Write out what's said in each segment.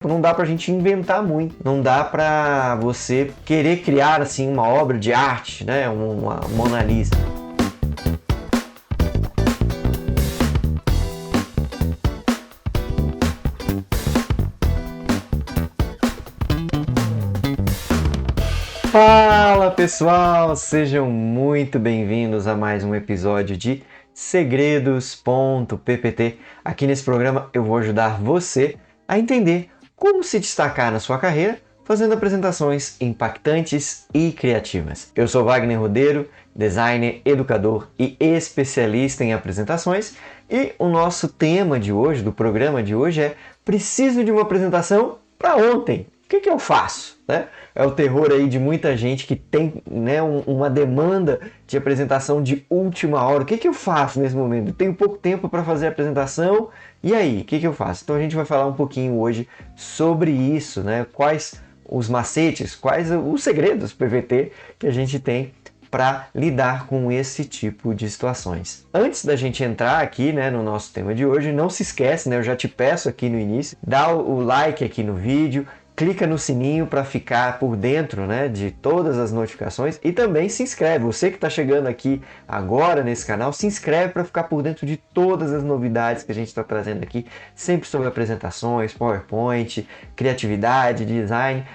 Não dá pra gente inventar muito, não dá pra você querer criar assim uma obra de arte, né? Uma Mona Lisa. Fala pessoal, sejam muito bem-vindos a mais um episódio de Segredos.ppt. Aqui nesse programa eu vou ajudar você a entender como se destacar na sua carreira fazendo apresentações impactantes e criativas. Eu sou Wagner Rodeiro, designer, educador e especialista em apresentações, e o nosso tema de hoje, do programa de hoje, é: preciso de uma apresentação para ontem. O que eu faço? É o terror aí de muita gente que tem, né, uma demanda de apresentação de última hora. O que eu faço nesse momento? Eu tenho pouco tempo para fazer a apresentação, e aí? O que eu faço? Então a gente vai falar um pouquinho hoje sobre isso, né? Quais os macetes, quais os segredos PVT que a gente tem para lidar com esse tipo de situações. Antes da gente entrar aqui, né, no nosso tema de hoje, não se esquece, né, eu já te peço aqui no início, dá o like aqui no vídeo, clica no sininho para ficar por dentro, né, de todas as notificações, e também se inscreve. Você que está chegando aqui agora nesse canal, se inscreve para ficar por dentro de todas as novidades que a gente está trazendo aqui, sempre sobre apresentações, PowerPoint, criatividade, design.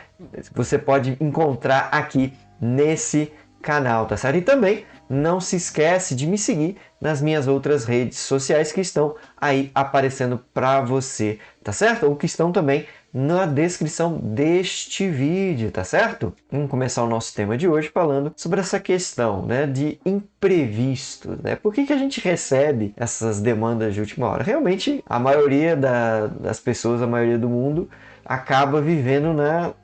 Você pode encontrar aqui nesse canal, tá certo? E também não se esquece de me seguir nas minhas outras redes sociais que estão aí aparecendo para você, tá certo? Ou que estão também na descrição deste vídeo, tá certo? Vamos começar o nosso tema de hoje falando sobre essa questão, né, de imprevistos, né? Por que a gente recebe essas demandas de última hora? Realmente, a maioria das pessoas, a maioria do mundo, acaba vivendo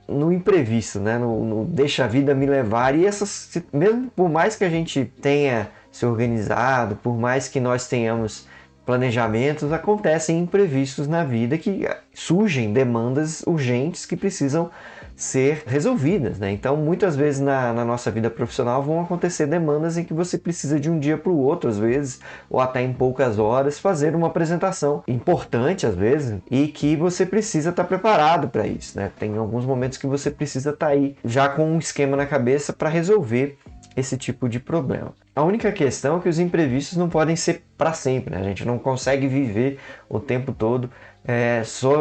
no imprevisto, né? No deixa a vida me levar. E essas, mesmo por mais que a gente tenha se organizado, por mais que nós tenhamos planejamentos, acontecem imprevistos na vida, que surgem demandas urgentes que precisam ser resolvidas, né? Então, muitas vezes na nossa vida profissional vão acontecer demandas em que você precisa de um dia para o outro, às vezes, ou até em poucas horas, fazer uma apresentação importante, às vezes, e que você precisa estar preparado para isso, né? Tem alguns momentos que você precisa estar aí já com um esquema na cabeça para resolver esse tipo de problema. A única questão é que os imprevistos não podem ser para sempre, né? A gente não consegue viver o tempo todo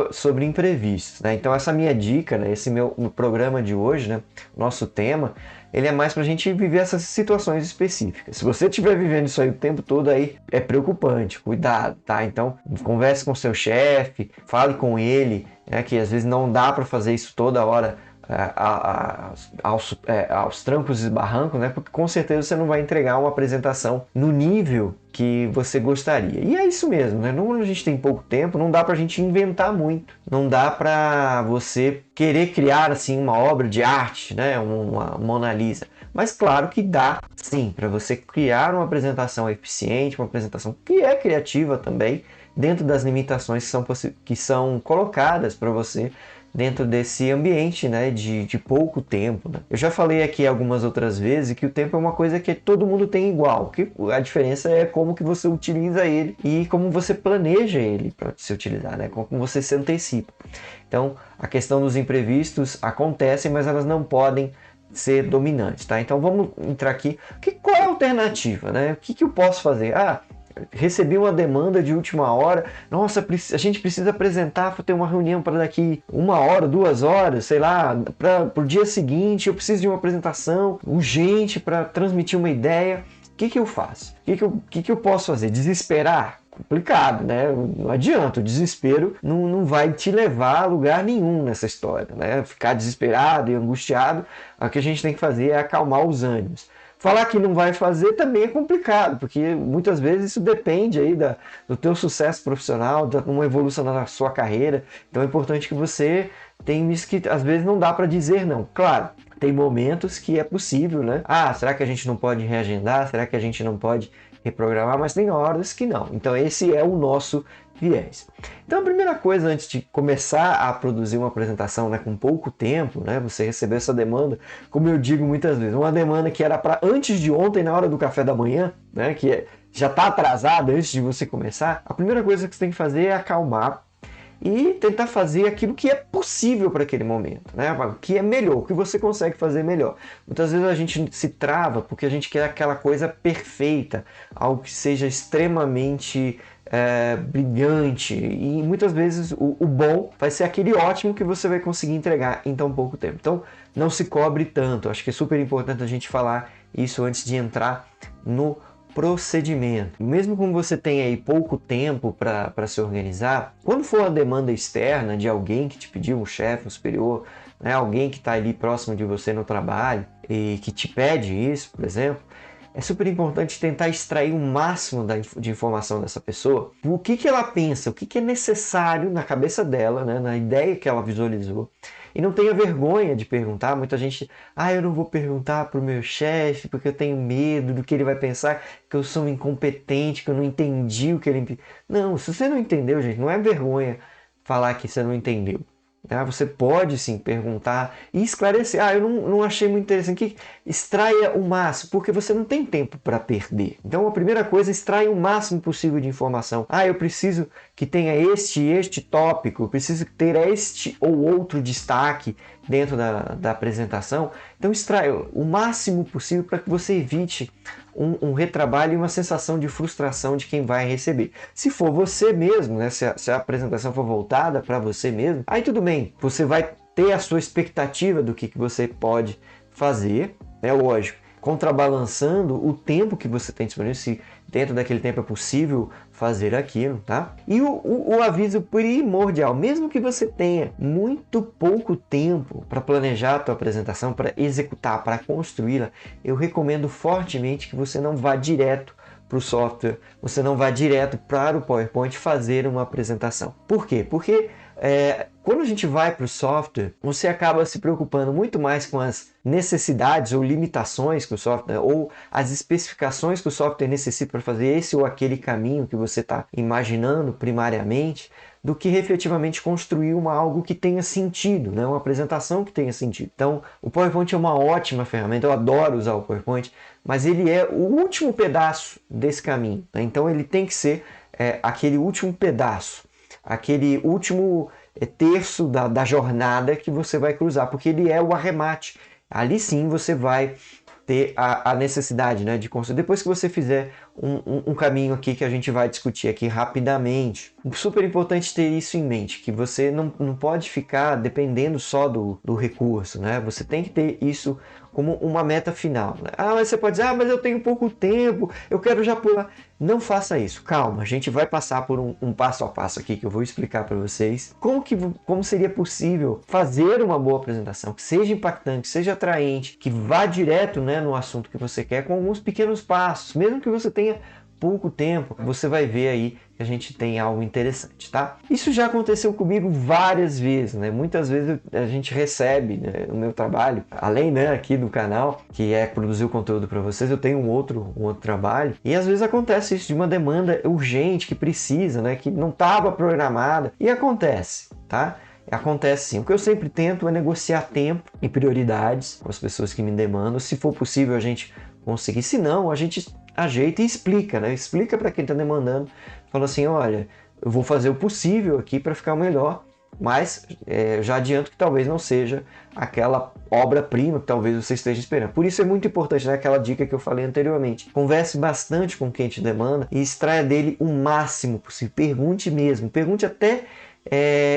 sobre imprevistos, né? Então essa minha dica, né, esse meu programa de hoje, né, nosso tema, ele é mais para a gente viver essas situações específicas. Se você estiver vivendo isso aí o tempo todo, aí é preocupante, cuidado, tá? Então converse com seu chefe, fale com ele, né, que às vezes não dá para fazer isso toda hora, aos trancos e barrancos, né? Porque com certeza você não vai entregar uma apresentação no nível que você gostaria. E é isso mesmo, né? Quando a gente tem pouco tempo, não dá pra gente inventar muito. Não dá pra você querer criar assim uma obra de arte, né? Uma Mona Lisa. Mas claro que dá sim para você criar uma apresentação eficiente, uma apresentação que é criativa também, dentro das limitações que são colocadas para você dentro desse ambiente, né, de pouco tempo, né? Eu já falei aqui algumas outras vezes que o tempo é uma coisa que todo mundo tem igual, que a diferença é como que você utiliza ele e como você planeja ele para se utilizar, né? Como você se antecipa. Então, a questão dos imprevistos acontecem, mas elas não podem ser dominantes, tá? Então vamos entrar aqui. Qual é a alternativa, né? O que eu posso fazer? Recebi uma demanda de última hora, nossa, a gente precisa apresentar, ter uma reunião para daqui 1 hora, 2 horas, sei lá, para o dia seguinte, eu preciso de uma apresentação urgente para transmitir uma ideia. O que eu faço? O que eu posso fazer? Desesperar? Complicado, né? Não adianta, o desespero não vai te levar a lugar nenhum nessa história, né? Ficar desesperado e angustiado, o que a gente tem que fazer é acalmar os ânimos. Falar que não vai fazer também é complicado, porque muitas vezes isso depende aí do teu sucesso profissional, de uma evolução na sua carreira. Então é importante que você tenha isso, que às vezes não dá para dizer não. Claro, tem momentos que é possível, né? Será que a gente não pode reagendar? Será que a gente não pode reprogramar? Mas tem horas que não. Então esse é o nosso viés. Então a primeira coisa, antes de começar a produzir uma apresentação, né, com pouco tempo, né, você recebeu essa demanda, como eu digo muitas vezes, uma demanda que era para antes de ontem, na hora do café da manhã, né, já está atrasada antes de você começar, a primeira coisa que você tem que fazer é acalmar e tentar fazer aquilo que é possível para aquele momento, né? O que é melhor, o que você consegue fazer melhor. Muitas vezes a gente se trava porque a gente quer aquela coisa perfeita, algo que seja extremamente brilhante, e muitas vezes o bom vai ser aquele ótimo que você vai conseguir entregar em tão pouco tempo. Então não se cobre tanto. Acho que é super importante a gente falar isso antes de entrar no procedimento. Mesmo como você tem aí pouco tempo para se organizar, quando for uma demanda externa de alguém que te pediu, um chefe, um superior, né, alguém que está ali próximo de você no trabalho e que te pede isso, por exemplo, é super importante tentar extrair o máximo de informação dessa pessoa, o que ela pensa, o que é necessário na cabeça dela, né, na ideia que ela visualizou. E não tenha vergonha de perguntar. Muita gente, eu não vou perguntar para o meu chefe porque eu tenho medo do que ele vai pensar, que eu sou um incompetente, que eu não entendi o que ele... Não, se você não entendeu, gente, não é vergonha falar que você não entendeu. Você pode sim perguntar e esclarecer. Eu não achei muito interessante. Extraia o máximo, porque você não tem tempo para perder. Então a primeira coisa, extraia o máximo possível de informação. Eu preciso que tenha este tópico, eu preciso ter este ou outro destaque dentro da apresentação. Então extraia o máximo possível para que você evite um retrabalho e uma sensação de frustração de quem vai receber. Se for você mesmo, né, se a apresentação for voltada para você mesmo, aí tudo bem, você vai ter a sua expectativa do que você pode fazer, é lógico, contrabalançando o tempo que você tem disponível, se dentro daquele tempo é possível fazer aquilo, tá? E o aviso primordial, mesmo que você tenha muito pouco tempo para planejar a tua apresentação, para executar, para construí-la, eu recomendo fortemente que você não vá direto para o software, você não vá direto para o PowerPoint fazer uma apresentação. Por quê? Porque quando a gente vai para o software, você acaba se preocupando muito mais com as necessidades ou limitações que o software, ou as especificações que o software necessita para fazer esse ou aquele caminho que você está imaginando primariamente, do que efetivamente construir algo que tenha sentido, né? Uma apresentação que tenha sentido. Então, o PowerPoint é uma ótima ferramenta, eu adoro usar o PowerPoint, mas ele é o último pedaço desse caminho, né? Então ele tem que ser aquele último pedaço, aquele último terço da jornada que você vai cruzar, porque ele é o arremate. Ali sim você vai ter a necessidade, né, de construir. Depois que você fizer um caminho aqui que a gente vai discutir aqui rapidamente. Super importante ter isso em mente, que você não pode ficar dependendo só do recurso, né? Você tem que ter isso como uma meta final, né? Mas você pode dizer, mas eu tenho pouco tempo, eu quero já pular. Não faça isso, calma, a gente vai passar por um passo a passo aqui que eu vou explicar para vocês como seria possível fazer uma boa apresentação, que seja impactante, que seja atraente, que vá direto, né, no assunto que você quer, com alguns pequenos passos, mesmo que você tenha pouco tempo, você vai ver aí que a gente tem algo interessante, tá? Isso já aconteceu comigo várias vezes, né? Muitas vezes a gente recebe, né, o meu trabalho, além, né, aqui do canal, que é produzir o conteúdo para vocês, eu tenho um outro trabalho, e às vezes acontece isso de uma demanda urgente que precisa, né, que não estava programada, e acontece, tá? Acontece sim. O que eu sempre tento é negociar tempo e prioridades com as pessoas que me demandam. Se for possível a gente conseguir, se não, a gente ajeita e explica, né? Explica para quem está demandando, fala assim, olha, eu vou fazer o possível aqui para ficar melhor, mas já adianto que talvez não seja aquela obra-prima que talvez você esteja esperando. Por isso é muito importante, né, aquela dica que eu falei anteriormente. Converse bastante com quem te demanda e extraia dele o máximo possível. Pergunte mesmo, pergunte até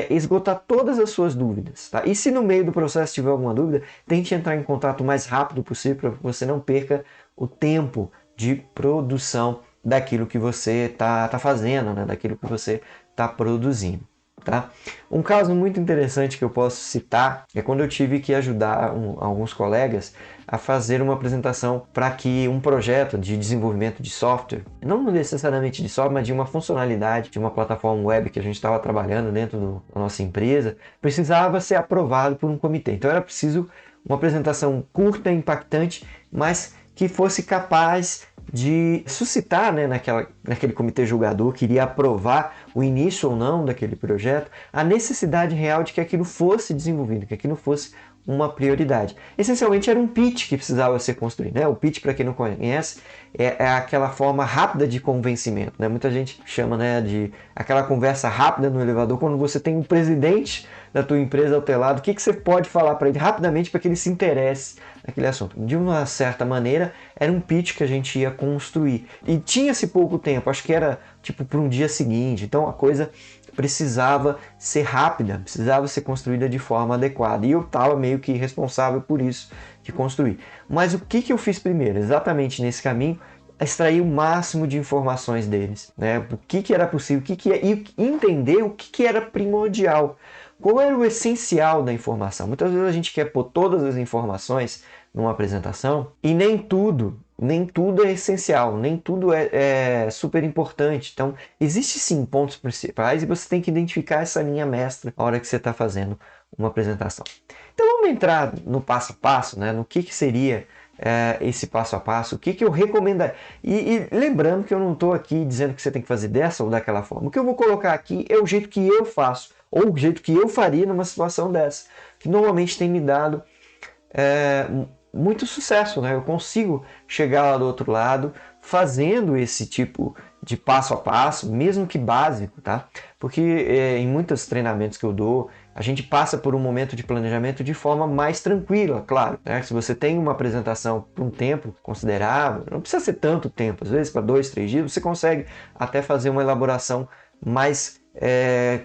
esgotar todas as suas dúvidas, tá? E se no meio do processo tiver alguma dúvida, tente entrar em contato o mais rápido possível para que você não perca o tempo de produção daquilo que você está fazendo, né? Daquilo que você está produzindo, tá? Um caso muito interessante que eu posso citar é quando eu tive que ajudar alguns colegas a fazer uma apresentação para que um projeto de desenvolvimento de software, não necessariamente de software, mas de uma funcionalidade de uma plataforma web que a gente estava trabalhando dentro da nossa empresa, precisava ser aprovado por um comitê. Então era preciso uma apresentação curta, impactante, mas que fosse capaz de suscitar, né, naquele comitê julgador que iria aprovar o início ou não daquele projeto, a necessidade real de que aquilo fosse desenvolvido, que aquilo fosse uma prioridade. Essencialmente era um pitch que precisava ser construído, né? O pitch, para quem não conhece, é aquela forma rápida de convencimento, né? Muita gente chama, né, de aquela conversa rápida no elevador, quando você tem um presidente da tua empresa ao teu lado, o que você pode falar para ele rapidamente para que ele se interesse naquele assunto. De uma certa maneira, era um pitch que a gente ia construir. E tinha-se pouco tempo, acho que era tipo para um dia seguinte, então a coisa precisava ser rápida, precisava ser construída de forma adequada. E eu estava meio que responsável por isso, de construir. Mas o que eu fiz primeiro? Exatamente nesse caminho, extrair o máximo de informações deles, né? O que era possível, e entender o que era primordial. Qual era o essencial da informação? Muitas vezes a gente quer pôr todas as informações numa apresentação e nem tudo é essencial, nem tudo é super importante. Então, existem sim pontos principais e você tem que identificar essa linha mestra na hora que você está fazendo uma apresentação. Então, vamos entrar no passo a passo, né? No que seria esse passo a passo, o que eu recomendaria. E lembrando que eu não estou aqui dizendo que você tem que fazer dessa ou daquela forma. O que eu vou colocar aqui é o jeito que eu faço, ou o jeito que eu faria numa situação dessa, que normalmente tem me dado muito sucesso, né? Eu consigo chegar lá do outro lado fazendo esse tipo de passo a passo, mesmo que básico, tá? Porque em muitos treinamentos que eu dou, a gente passa por um momento de planejamento de forma mais tranquila, claro, né? Se você tem uma apresentação por um tempo considerável, não precisa ser tanto tempo, às vezes para 2, 3 dias, você consegue até fazer uma elaboração mais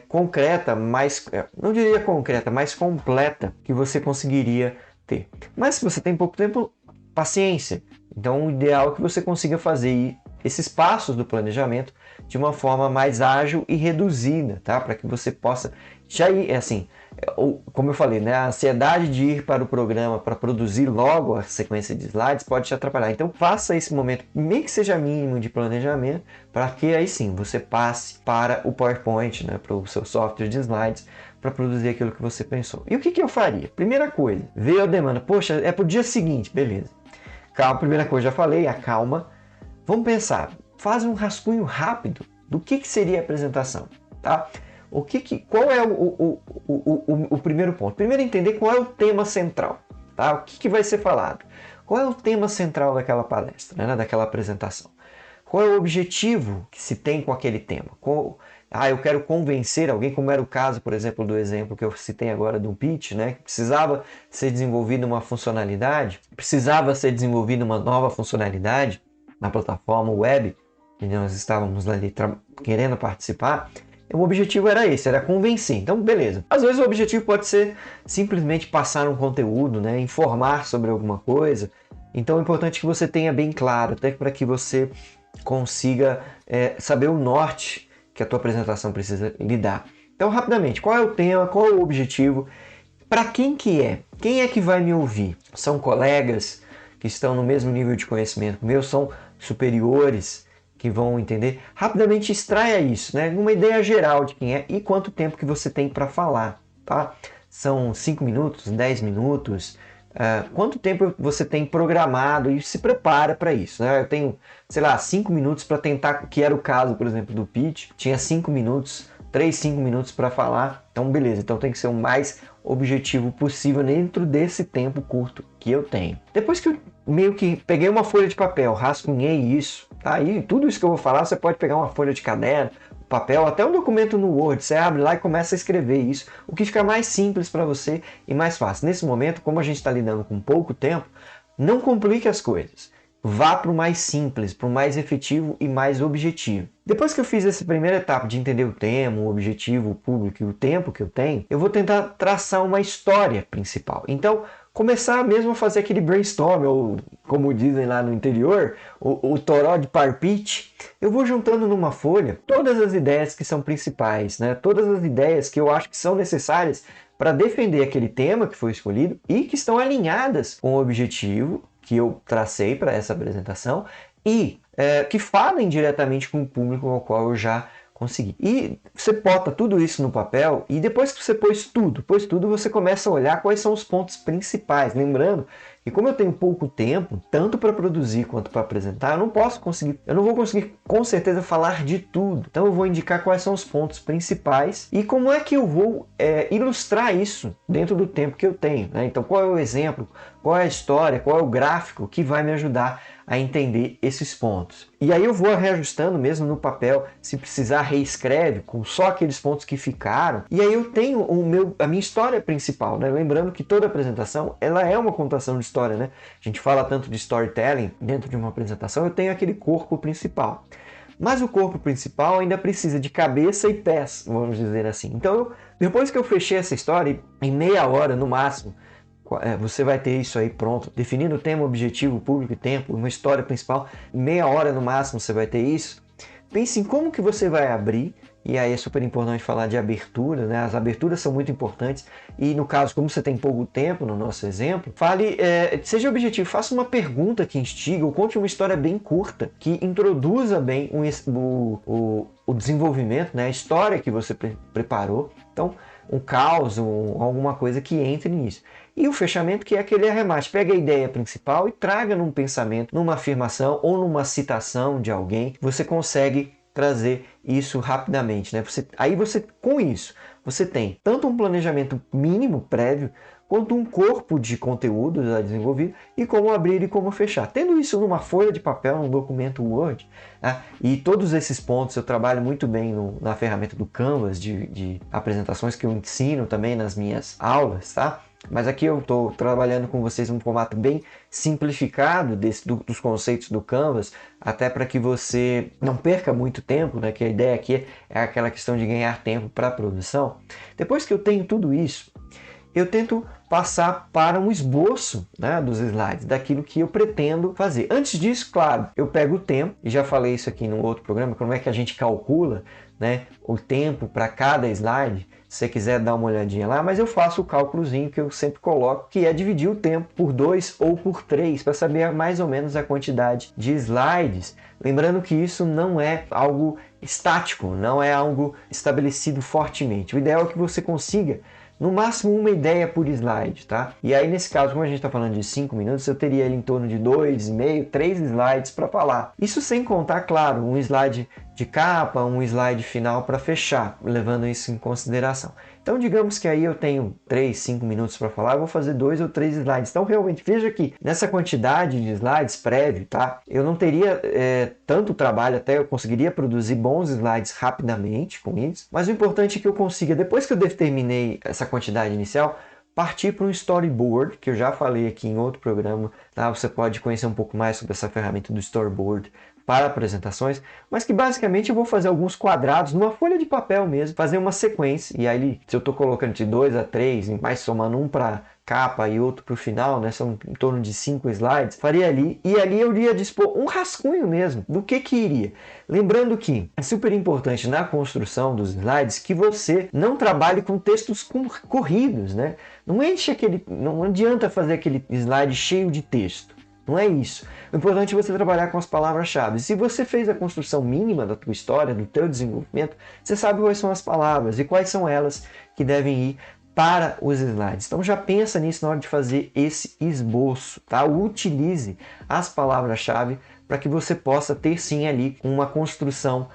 concreta, não diria concreta, mais completa que você conseguiria ter. Mas se você tem pouco tempo, paciência. Então o ideal é que você consiga fazer esses passos do planejamento de uma forma mais ágil e reduzida, tá? Para que você possa já ir, como eu falei, né? A ansiedade de ir para o programa para produzir logo a sequência de slides pode te atrapalhar. Então faça esse momento, nem que seja mínimo de planejamento, para que aí sim você passe para o PowerPoint, né? Para o seu software de slides, para produzir aquilo que você pensou. E o que eu faria? Primeira coisa, veio a demanda. Poxa, é para o dia seguinte, beleza. Calma, primeira coisa, já falei, acalma. Vamos pensar, faz um rascunho rápido do que seria a apresentação, tá? Qual é o primeiro ponto? Primeiro, entender qual é o tema central, tá? O que vai ser falado? Qual é o tema central daquela palestra, né? Daquela apresentação? Qual é o objetivo que se tem com aquele tema? Eu quero convencer alguém, como era o caso, por exemplo, do exemplo que eu citei agora do pitch, né? Que precisava ser desenvolvida uma funcionalidade, precisava ser desenvolvida uma nova funcionalidade na plataforma web, que nós estávamos ali querendo participar. O objetivo era esse, era convencer. Então, beleza. Às vezes o objetivo pode ser simplesmente passar um conteúdo, né? Informar sobre alguma coisa. Então é importante que você tenha bem claro, até para que você consiga saber o norte que a tua apresentação precisa lhe dar. Então, rapidamente, qual é o tema, qual é o objetivo, para quem que é? Quem é que vai me ouvir? São colegas que estão no mesmo nível de conhecimento meu? São superiores que vão entender? Rapidamente extraia isso, né? Uma ideia geral de quem é e quanto tempo que você tem para falar, tá? São 5 minutos, 10 minutos, quanto tempo você tem programado e se prepara para isso, né? Eu tenho, 5 minutos para tentar, que era o caso, por exemplo, do pitch, tinha 5 minutos, 5 minutos para falar, então beleza, então tem que ser o mais objetivo possível dentro desse tempo curto que eu tenho. Depois que eu meio que peguei uma folha de papel, rascunhei isso, tá? E tudo isso que eu vou falar, você pode pegar uma folha de caderno, papel, até um documento no Word, você abre lá e começa a escrever isso, o que fica mais simples para você e mais fácil. Nesse momento, como a gente está lidando com pouco tempo, não complique as coisas. Vá para o mais simples, para o mais efetivo e mais objetivo. Depois que eu fiz essa primeira etapa de entender o tema, o objetivo, o público e o tempo que eu tenho, eu vou tentar traçar uma história principal. Então, começar mesmo a fazer aquele brainstorm, ou como dizem lá no interior, o toró de parpite. Eu vou juntando numa folha todas as ideias que são principais, né? Todas as ideias que eu acho que são necessárias para defender aquele tema que foi escolhido e que estão alinhadas com o objetivo que eu tracei para essa apresentação e que falem diretamente com o público ao qual eu já consegui. E você bota tudo isso no papel e depois que você pôs tudo, você começa a olhar quais são os pontos principais. Lembrando E como eu tenho pouco tempo, tanto para produzir quanto para apresentar, eu não vou conseguir com certeza falar de tudo. Então eu vou indicar quais são os pontos principais e como é que eu vou ilustrar isso dentro do tempo que eu tenho, né? Então qual é o exemplo, qual é a história, qual é o gráfico que vai me ajudar a entender esses pontos. E aí eu vou reajustando mesmo no papel, se precisar reescreve com só aqueles pontos que ficaram. E aí eu tenho a minha história principal, né? Lembrando que toda apresentação, ela é uma contação de história, né? A gente fala tanto de storytelling dentro de uma apresentação, eu tenho aquele corpo principal. Mas o corpo principal ainda precisa de cabeça e pés, vamos dizer assim. Então, depois que eu fechei essa história, em meia hora no máximo, você vai ter isso aí pronto, definindo o tema, objetivo, público e tempo, uma história principal, meia hora no máximo você vai ter isso. Pense em como que você vai abrir, e aí é super importante falar de abertura, né? As aberturas são muito importantes, e no caso, como você tem pouco tempo, no nosso exemplo, seja objetivo, faça uma pergunta que instiga, ou conte uma história bem curta, que introduza bem o desenvolvimento, né? A história que você preparou. Então, um caos, alguma coisa que entre nisso. E o fechamento, que é aquele arremate. Pega a ideia principal e traga num pensamento, numa afirmação ou numa citação de alguém. Você consegue trazer isso rapidamente, né? Com isso, você tem tanto um planejamento mínimo, prévio, quanto um corpo de conteúdo já desenvolvido e como abrir e como fechar. Tendo isso numa folha de papel, num documento Word, tá? E todos esses pontos eu trabalho muito bem na ferramenta do Canvas de apresentações que eu ensino também nas minhas aulas, tá? Mas aqui eu estou trabalhando com vocês num formato bem simplificado dos conceitos do Canvas, até para que você não perca muito tempo, né? Que a ideia aqui é aquela questão de ganhar tempo para a produção. Depois que eu tenho tudo isso, eu tento passar para um esboço, né, dos slides, daquilo que eu pretendo fazer. Antes disso, claro, eu pego o tempo, e já falei isso aqui no outro programa, como é que a gente calcula, né, o tempo para cada slide. Se você quiser dar uma olhadinha lá, mas eu faço o cálculozinho que eu sempre coloco, que é dividir o tempo por 2 ou por 3, para saber mais ou menos a quantidade de slides. Lembrando que isso não é algo estático, não é algo estabelecido fortemente. O ideal é que você consiga no máximo uma ideia por slide, tá? E aí nesse caso, como a gente está falando de 5 minutos, eu teria ali em torno de 2,5, 3 slides para falar. Isso sem contar, claro, um slide de capa, um slide final para fechar, levando isso em consideração. Então digamos que aí eu tenho 3, 5 minutos para falar, eu vou fazer 2 ou 3 slides. Então realmente, veja que nessa quantidade de slides prévio, tá? Eu não teria tanto trabalho, até eu conseguiria produzir bons slides rapidamente com isso, mas o importante é que eu consiga, depois que eu determinei essa quantidade inicial, partir para um storyboard, que eu já falei aqui em outro programa, tá? Você pode conhecer um pouco mais sobre essa ferramenta do storyboard para apresentações, mas que basicamente eu vou fazer alguns quadrados numa folha de papel mesmo, fazer uma sequência, e aí se eu estou colocando de 2 a 3, mais somando um para capa e outro para o final, né, são em torno de 5 slides, faria ali, e ali eu iria dispor um rascunho mesmo do que iria. Lembrando que é super importante na construção dos slides que você não trabalhe com textos corridos, né? Não adianta fazer aquele slide cheio de texto. Não é isso. O importante é você trabalhar com as palavras-chave. Se você fez a construção mínima da tua história, do teu desenvolvimento, você sabe quais são as palavras e quais são elas que devem ir para os slides. Então já pensa nisso na hora de fazer esse esboço, tá? Utilize as palavras-chave para que você possa ter sim ali uma construção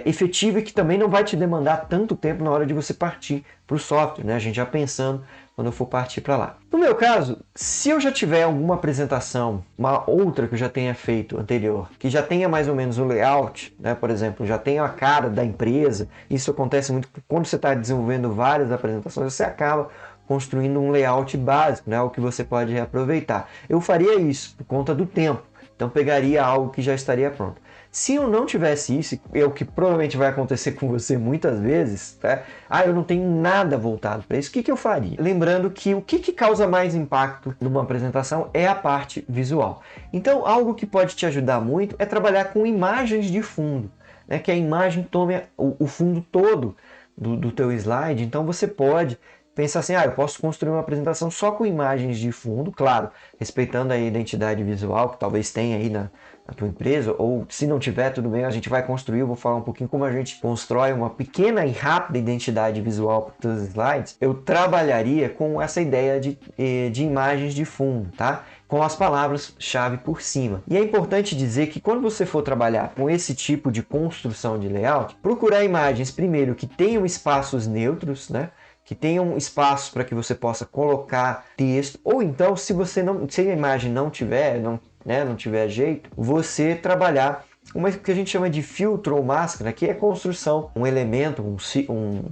efetiva e que também não vai te demandar tanto tempo na hora de você partir para o software, né? A gente já pensando quando eu for partir para lá. No meu caso, se eu já tiver alguma apresentação, uma outra que eu já tenha feito anterior, que já tenha mais ou menos o layout, né? Por exemplo, já tenha a cara da empresa, isso acontece muito quando você está desenvolvendo várias apresentações, você acaba construindo um layout básico, né? O que você pode reaproveitar. Eu faria isso por conta do tempo, então pegaria algo que já estaria pronto. Se eu não tivesse isso, é o que provavelmente vai acontecer com você muitas vezes, tá? Eu não tenho nada voltado para isso, o que eu faria? Lembrando que o que causa mais impacto numa apresentação é a parte visual. Então, algo que pode te ajudar muito é trabalhar com imagens de fundo, né? Que a imagem tome o fundo todo do teu slide. Então, você pode pensar assim, eu posso construir uma apresentação só com imagens de fundo, claro, respeitando a identidade visual que talvez tenha aí na tua empresa, ou se não tiver, tudo bem, a gente vai construir, eu vou falar um pouquinho como a gente constrói uma pequena e rápida identidade visual para os teus slides. Eu trabalharia com essa ideia de imagens de fundo, tá? Com as palavras-chave por cima. E é importante dizer que quando você for trabalhar com esse tipo de construção de layout, procurar imagens, primeiro, que tenham espaços neutros, né? Que tenham espaços para que você possa colocar texto, ou então, se a imagem não tiver jeito, você trabalhar uma que a gente chama de filtro ou máscara, que é construção, um elemento, um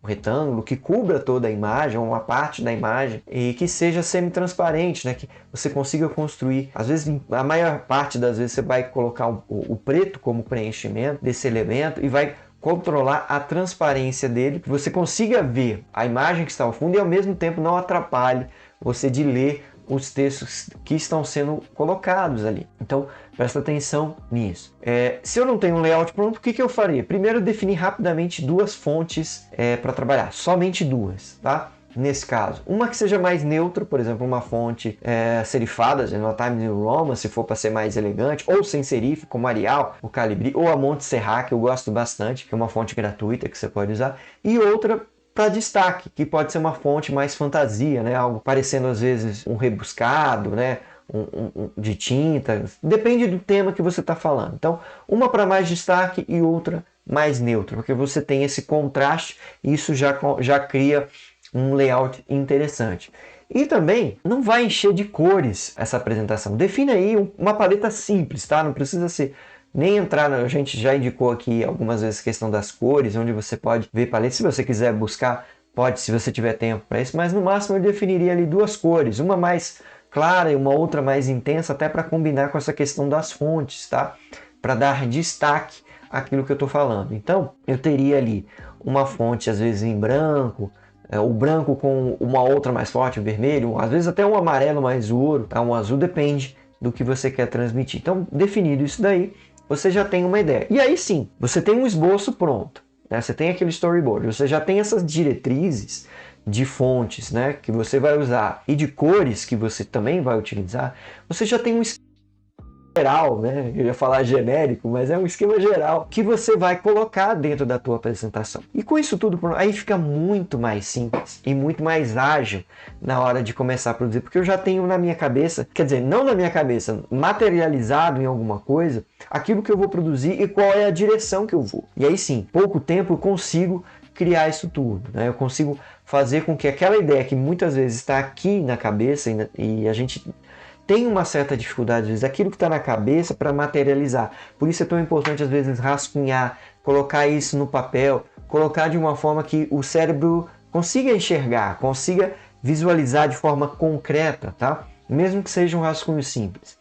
retângulo que cubra toda a imagem, ou uma parte da imagem, e que seja semi-transparente, né? Que você consiga construir. Às vezes, a maior parte das vezes, você vai colocar o preto como preenchimento desse elemento e vai controlar a transparência dele, que você consiga ver a imagem que está ao fundo e ao mesmo tempo não atrapalhe você de ler os textos que estão sendo colocados ali. Então, presta atenção nisso. Se eu não tenho um layout pronto, o que eu faria? Primeiro, definir rapidamente duas fontes para trabalhar, somente duas, tá? Nesse caso, uma que seja mais neutra, por exemplo, uma fonte serifada, uma Times New Roman, se for para ser mais elegante, ou sem serif, como Arial, o Calibri, ou a Montserrat, que eu gosto bastante, que é uma fonte gratuita que você pode usar, e outra para destaque, que pode ser uma fonte mais fantasia, né? Algo parecendo às vezes um rebuscado, né? De tinta, depende do tema que você está falando. Então, uma para mais destaque e outra mais neutra, porque você tem esse contraste e isso já cria um layout interessante. E também não vai encher de cores essa apresentação. Defina aí uma paleta simples, tá? Não precisa ser nem entrar, a gente já indicou aqui algumas vezes a questão das cores, onde você pode ver paletas. Se você quiser buscar, pode, se você tiver tempo para isso, mas no máximo eu definiria ali duas cores, uma mais clara e uma outra mais intensa, até para combinar com essa questão das fontes, tá? Para dar destaque àquilo que eu estou falando. Então, eu teria ali uma fonte, às vezes em branco, o branco com uma outra mais forte, o vermelho, às vezes até um amarelo mais ouro, tá? Um azul, depende do que você quer transmitir. Então, definido isso daí, você já tem uma ideia. E aí sim, você tem um esboço pronto, né? Você tem aquele storyboard, você já tem essas diretrizes de fontes, né, que você vai usar e de cores que você também vai utilizar. Você já tem um esquema geral, né? Eu ia falar genérico, mas é um esquema geral que você vai colocar dentro da tua apresentação. E com isso tudo, aí fica muito mais simples e muito mais ágil na hora de começar a produzir, porque eu já tenho na minha cabeça, quer dizer, não na minha cabeça, materializado em alguma coisa, aquilo que eu vou produzir e qual é a direção que eu vou. E aí sim, pouco tempo eu consigo criar isso tudo, né? Eu consigo fazer com que aquela ideia que muitas vezes está aqui na cabeça e a gente tem uma certa dificuldade, às vezes, aquilo que está na cabeça para materializar. Por isso é tão importante, às vezes, rascunhar, colocar isso no papel, colocar de uma forma que o cérebro consiga enxergar, consiga visualizar de forma concreta, tá? Mesmo que seja um rascunho simples.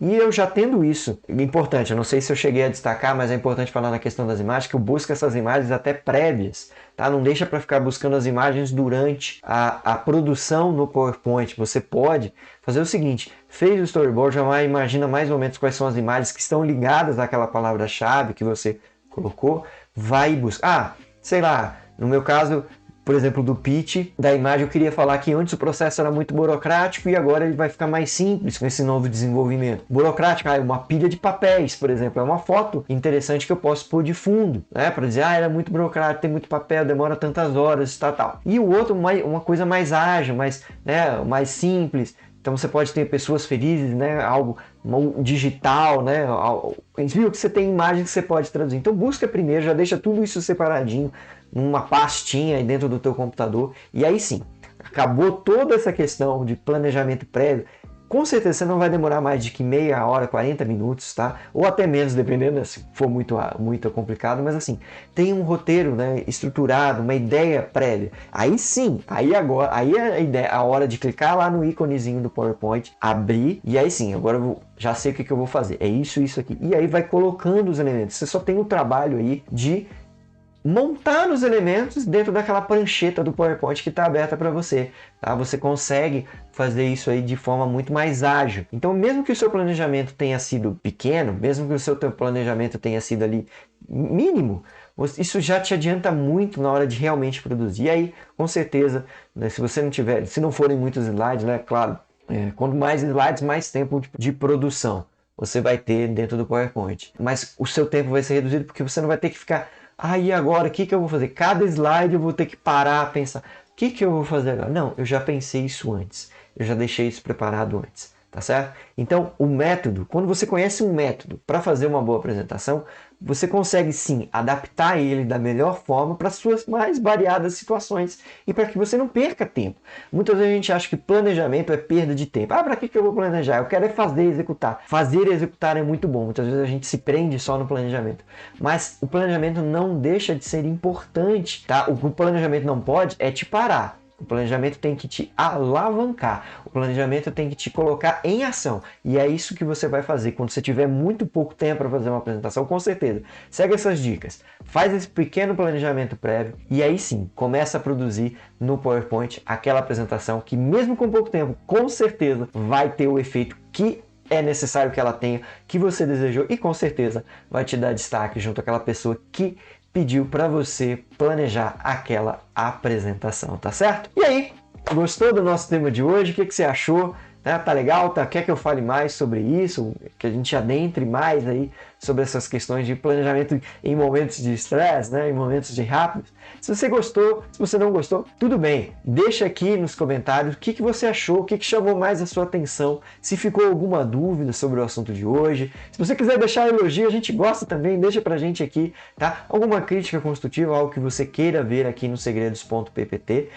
E eu já tendo isso, importante, eu não sei se eu cheguei a destacar, mas é importante falar na questão das imagens, que eu busco essas imagens até prévias, tá? Não deixa para ficar buscando as imagens durante a produção no PowerPoint. Você pode fazer o seguinte, fez o storyboard, já imagina mais ou menos quais são as imagens que estão ligadas àquela palavra-chave que você colocou, vai buscar. Sei lá, no meu caso, por exemplo, do pitch da imagem, eu queria falar que antes o processo era muito burocrático e agora ele vai ficar mais simples com esse novo desenvolvimento. Burocrático, uma pilha de papéis, por exemplo, é uma foto interessante que eu posso pôr de fundo, né? Para dizer, era muito burocrático, tem muito papel, demora tantas horas, tal. E o outro, uma coisa mais ágil, mais simples. Então você pode ter pessoas felizes, né? Algo digital, né? Viu que você tem imagem que você pode traduzir. Então busca primeiro, já deixa tudo isso separadinho numa pastinha aí dentro do teu computador. E aí sim, acabou toda essa questão de planejamento prévio. Com certeza você não vai demorar mais de que meia hora, 40 minutos, tá? Ou até menos, dependendo se for muito complicado, mas assim, tem um roteiro, né, estruturado, uma ideia prévia. Aí sim, aí é a hora de clicar lá no íconezinho do PowerPoint, abrir, e aí sim, agora eu já sei o que eu vou fazer. É isso aqui. E aí vai colocando os elementos. Você só tem o trabalho aí de montar os elementos dentro daquela prancheta do PowerPoint que está aberta para você, tá? Você consegue fazer isso aí de forma muito mais ágil. Então, mesmo que o seu planejamento tenha sido pequeno, mesmo que o seu planejamento tenha sido ali mínimo, isso já te adianta muito na hora de realmente produzir. E aí, com certeza, né, se não forem muitos slides, né, claro, quanto mais slides, mais tempo de produção você vai ter dentro do PowerPoint. Mas o seu tempo vai ser reduzido porque você não vai ter que ficar, e agora, o que eu vou fazer? Cada slide eu vou ter que parar, pensar, o que eu vou fazer agora? Não, eu já pensei isso antes, eu já deixei isso preparado antes, tá certo? Então, o método, quando você conhece um método para fazer uma boa apresentação, você consegue sim adaptar ele da melhor forma para as suas mais variadas situações e para que você não perca tempo. Muitas vezes a gente acha que planejamento é perda de tempo. Para que eu vou planejar? Eu quero é fazer e executar. Fazer e executar é muito bom. Muitas vezes a gente se prende só no planejamento. Mas o planejamento não deixa de ser importante, tá? O que o planejamento não pode é te parar. O planejamento tem que te alavancar, o planejamento tem que te colocar em ação. E é isso que você vai fazer quando você tiver muito pouco tempo para fazer uma apresentação, com certeza. Segue essas dicas, faz esse pequeno planejamento prévio e aí sim, começa a produzir no PowerPoint aquela apresentação que mesmo com pouco tempo, com certeza vai ter o efeito que é necessário que ela tenha, que você desejou e com certeza vai te dar destaque junto àquela pessoa que pediu para você planejar aquela apresentação, tá certo? E aí, gostou do nosso tema de hoje? O que você achou? Tá legal? Quer que eu fale mais sobre isso? Que a gente adentre mais aí sobre essas questões de planejamento em momentos de estresse, né? Em momentos de rápidos? Se você gostou, se você não gostou, tudo bem. Deixa aqui nos comentários o que você achou, o que chamou mais a sua atenção, se ficou alguma dúvida sobre o assunto de hoje. Se você quiser deixar elogio, a gente gosta também, deixa pra gente aqui, tá? Alguma crítica construtiva, algo que você queira ver aqui no segredos.ppt.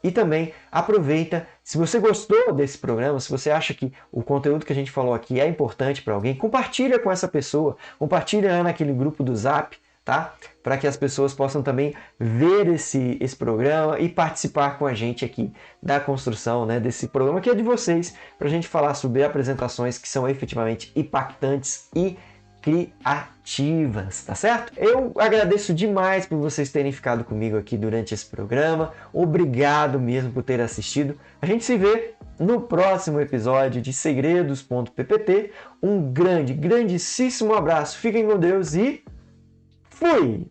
E também aproveita, se você gostou desse programa, se você acha que o conteúdo que a gente falou aqui é importante para alguém, compartilha com essa pessoa, compartilha naquele grupo do Zap, tá? Para que as pessoas possam também ver esse programa e participar com a gente aqui da construção, né, desse programa que é de vocês, para a gente falar sobre apresentações que são efetivamente impactantes e criativas, tá certo? Eu agradeço demais por vocês terem ficado comigo aqui durante esse programa. Obrigado mesmo por ter assistido. A gente se vê no próximo episódio de Segredos.ppt. Um grandíssimo abraço. Fiquem com Deus e fui!